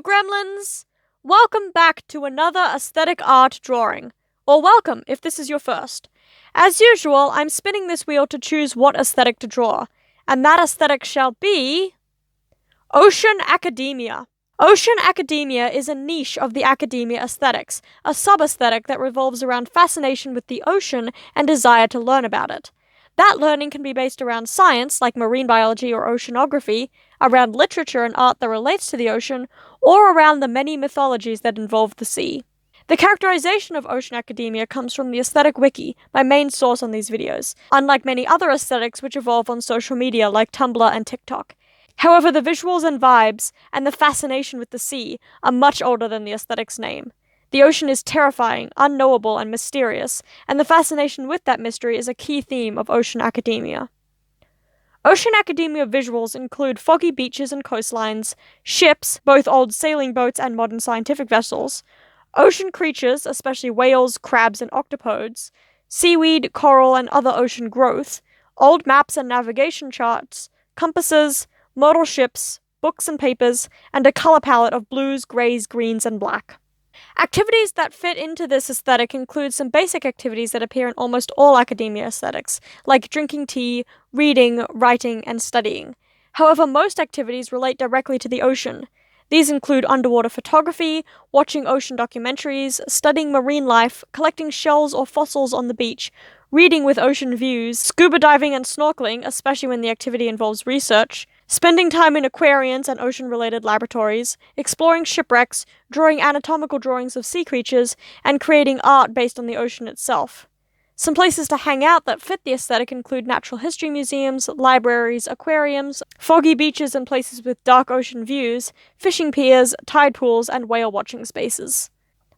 gremlins! Welcome back to another aesthetic art drawing. Or welcome, if this is your first. As usual, I'm spinning this wheel to choose what aesthetic to draw, and that aesthetic shall be... Ocean Academia. Ocean Academia is a niche of the academia aesthetics, a sub-aesthetic that revolves around fascination with the ocean and desire to learn about it. That learning can be based around science, like marine biology or oceanography, around literature and art that relates to the ocean, or around the many mythologies that involve the sea. The characterization of ocean academia comes from the Aesthetic Wiki, my main source on these videos, unlike many other aesthetics which evolve on social media like Tumblr and TikTok. However, the visuals and vibes, and the fascination with the sea, are much older than the aesthetic's name. The ocean is terrifying, unknowable, and mysterious, and the fascination with that mystery is a key theme of ocean academia. Ocean academia visuals include foggy beaches and coastlines, ships, both old sailing boats and modern scientific vessels, ocean creatures, especially whales, crabs, and octopodes, seaweed, coral, and other ocean growth, old maps and navigation charts, compasses, model ships, books and papers, and a color palette of blues, greys, greens, and black. Activities that fit into this aesthetic include some basic activities that appear in almost all academia aesthetics, like drinking tea, reading, writing, and studying. However, most activities relate directly to the ocean. These include underwater photography, watching ocean documentaries, studying marine life, collecting shells or fossils on the beach, reading with ocean views, scuba diving and snorkeling, especially when the activity involves research, spending time in aquariums and ocean-related laboratories, exploring shipwrecks, drawing anatomical drawings of sea creatures, and creating art based on the ocean itself. Some places to hang out that fit the aesthetic include natural history museums, libraries, aquariums, foggy beaches and places with dark ocean views, fishing piers, tide pools, and whale-watching spaces.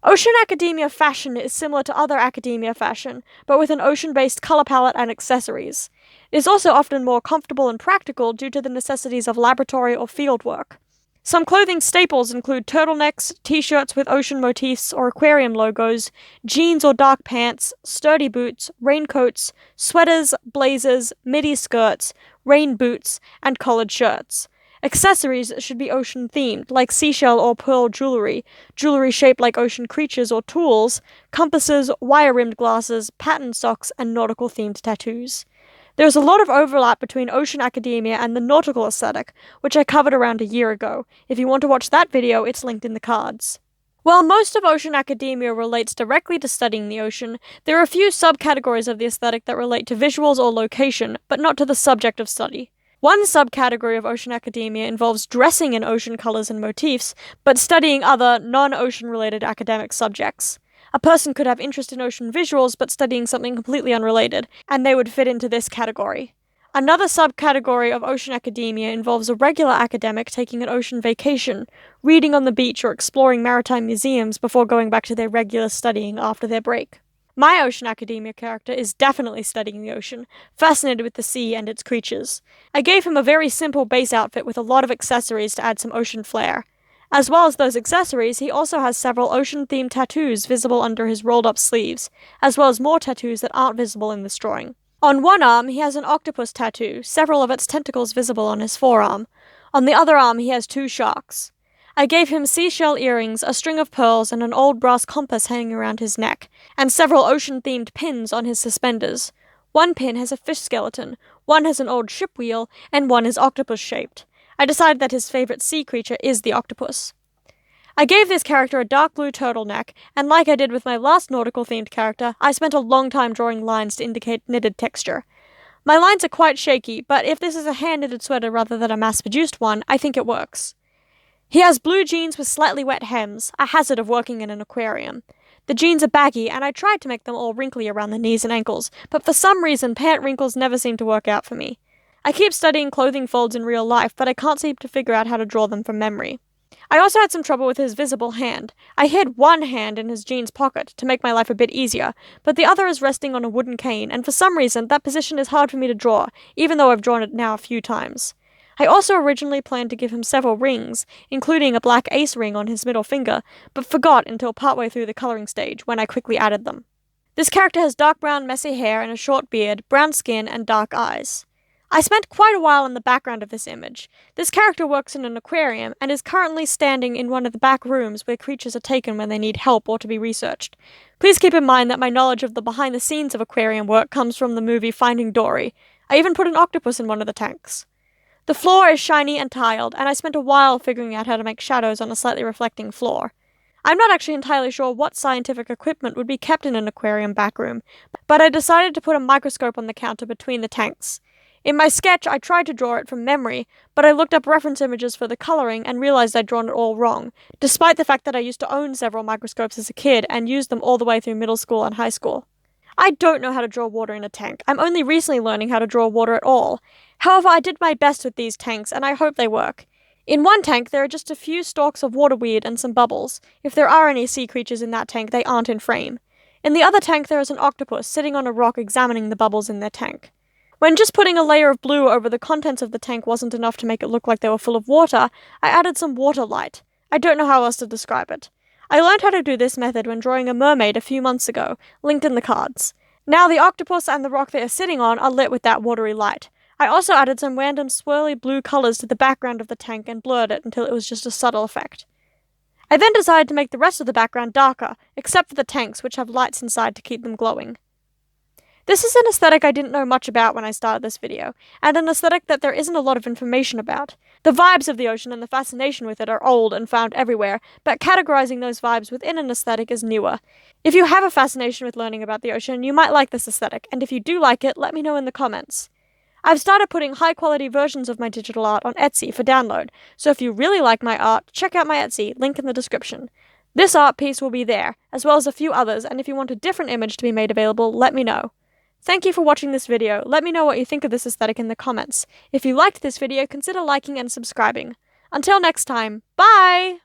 Ocean academia fashion is similar to other academia fashion, but with an ocean-based color palette and accessories. It is also often more comfortable and practical due to the necessities of laboratory or field work. Some clothing staples include turtlenecks, t-shirts with ocean motifs or aquarium logos, jeans or dark pants, sturdy boots, raincoats, sweaters, blazers, midi skirts, rain boots, and collared shirts. Accessories should be ocean-themed, like seashell or pearl jewelry, jewelry shaped like ocean creatures or tools, compasses, wire-rimmed glasses, patterned socks, and nautical-themed tattoos. There is a lot of overlap between ocean academia and the nautical aesthetic, which I covered around a year ago. If you want to watch that video, it's linked in the cards. While most of ocean academia relates directly to studying the ocean, there are a few subcategories of the aesthetic that relate to visuals or location, but not to the subject of study. One subcategory of ocean academia involves dressing in ocean colors and motifs, but studying other, non-ocean related academic subjects. A person could have interest in ocean visuals but studying something completely unrelated, and they would fit into this category. Another subcategory of ocean academia involves a regular academic taking an ocean vacation, reading on the beach or exploring maritime museums before going back to their regular studying after their break. My ocean academia character is definitely studying the ocean, fascinated with the sea and its creatures. I gave him a very simple base outfit with a lot of accessories to add some ocean flair. As well as those accessories, he also has several ocean-themed tattoos visible under his rolled-up sleeves, as well as more tattoos that aren't visible in this drawing. On one arm, he has an octopus tattoo, several of its tentacles visible on his forearm. On the other arm, he has 2 sharks. I gave him seashell earrings, a string of pearls, and an old brass compass hanging around his neck, and several ocean-themed pins on his suspenders. One pin has a fish skeleton, one has an old ship wheel, and one is octopus-shaped. I decided that his favorite sea creature is the octopus. I gave this character a dark blue turtleneck, and like I did with my last nautical-themed character, I spent a long time drawing lines to indicate knitted texture. My lines are quite shaky, but if this is a hand-knitted sweater rather than a mass-produced one, I think it works. He has blue jeans with slightly wet hems, a hazard of working in an aquarium. The jeans are baggy, and I tried to make them all wrinkly around the knees and ankles, but for some reason pant wrinkles never seem to work out for me. I keep studying clothing folds in real life, but I can't seem to figure out how to draw them from memory. I also had some trouble with his visible hand. I hid one hand in his jeans pocket to make my life a bit easier, but the other is resting on a wooden cane, and for some reason that position is hard for me to draw, even though I've drawn it now a few times. I also originally planned to give him several rings, including a black ace ring on his middle finger, but forgot until partway through the coloring stage, when I quickly added them. This character has dark brown messy hair and a short beard, brown skin, and dark eyes. I spent quite a while in the background of this image. This character works in an aquarium and is currently standing in one of the back rooms where creatures are taken when they need help or to be researched. Please keep in mind that my knowledge of the behind the scenes of aquarium work comes from the movie Finding Dory. I even put an octopus in one of the tanks. The floor is shiny and tiled, and I spent a while figuring out how to make shadows on a slightly reflecting floor. I'm not actually entirely sure what scientific equipment would be kept in an aquarium backroom, but I decided to put a microscope on the counter between the tanks. In my sketch, I tried to draw it from memory, but I looked up reference images for the coloring and realized I'd drawn it all wrong, despite the fact that I used to own several microscopes as a kid and used them all the way through middle school and high school. I don't know how to draw water in a tank. I'm only recently learning how to draw water at all. However, I did my best with these tanks, and I hope they work. In one tank, there are just a few stalks of water weed and some bubbles. If there are any sea creatures in that tank, they aren't in frame. In the other tank, there is an octopus sitting on a rock examining the bubbles in their tank. When just putting a layer of blue over the contents of the tank wasn't enough to make it look like they were full of water, I added some water light. I don't know how else to describe it. I learned how to do this method when drawing a mermaid a few months ago, linked in the cards. Now the octopus and the rock they are sitting on are lit with that watery light. I also added some random swirly blue colors to the background of the tank and blurred it until it was just a subtle effect. I then decided to make the rest of the background darker, except for the tanks, which have lights inside to keep them glowing. This is an aesthetic I didn't know much about when I started this video, and an aesthetic that there isn't a lot of information about. The vibes of the ocean and the fascination with it are old and found everywhere, but categorizing those vibes within an aesthetic is newer. If you have a fascination with learning about the ocean, you might like this aesthetic, and if you do like it, let me know in the comments. I've started putting high-quality versions of my digital art on Etsy for download, so if you really like my art, check out my Etsy, link in the description. This art piece will be there, as well as a few others, and if you want a different image to be made available, let me know. Thank you for watching this video. Let me know what you think of this aesthetic in the comments. If you liked this video, consider liking and subscribing. Until next time, bye!